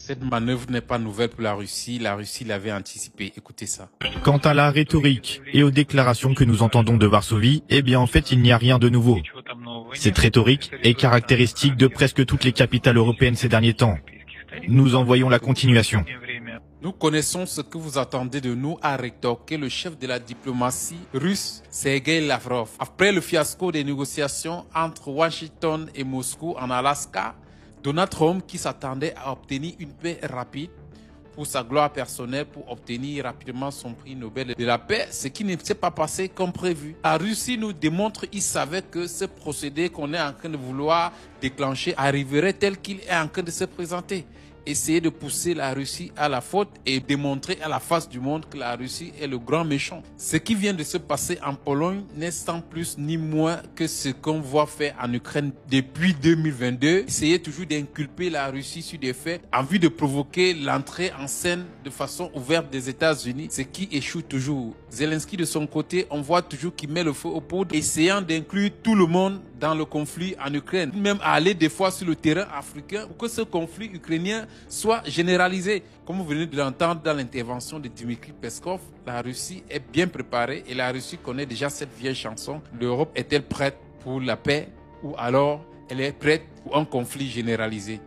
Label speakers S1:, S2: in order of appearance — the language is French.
S1: Cette manœuvre n'est pas nouvelle pour la Russie l'avait anticipée. Écoutez ça.
S2: Quant à la rhétorique et aux déclarations que nous entendons de Varsovie, eh bien en fait il n'y a rien de nouveau. Cette rhétorique est caractéristique de presque toutes les capitales européennes ces derniers temps. Nous en voyons la continuation.
S1: Nous connaissons ce que vous attendez de nous, a rétorqué le chef de la diplomatie russe, Sergei Lavrov. Après le fiasco des négociations entre Washington et Moscou en Alaska, Donald Trump, qui s'attendait à obtenir une paix rapide pour sa gloire personnelle, pour obtenir rapidement son prix Nobel de la paix, ce qui ne s'est pas passé comme prévu. La Russie nous démontre qu'il savait que ce procédé qu'on est en train de vouloir déclencher arriverait tel qu'il est en train de se présenter. Essayer de pousser la Russie à la faute et démontrer à la face du monde que la Russie est le grand méchant. Ce qui vient de se passer en Pologne n'est sans plus ni moins que ce qu'on voit faire en Ukraine depuis 2022. Essayer toujours d'inculper la Russie sur des faits en vue de provoquer l'entrée en scène de façon ouverte des États-Unis, ce qui échoue toujours. Zelensky de son côté, on voit toujours qu'il met le feu aux poudres, essayant d'inclure tout le monde dans le conflit en Ukraine, même à aller des fois sur le terrain africain pour que ce conflit ukrainien soit généralisé. Comme vous venez de l'entendre dans l'intervention de Dmitry Peskov, la Russie est bien préparée et la Russie connaît déjà cette vieille chanson. L'Europe est-elle prête pour la paix ou alors elle est prête pour un conflit généralisé?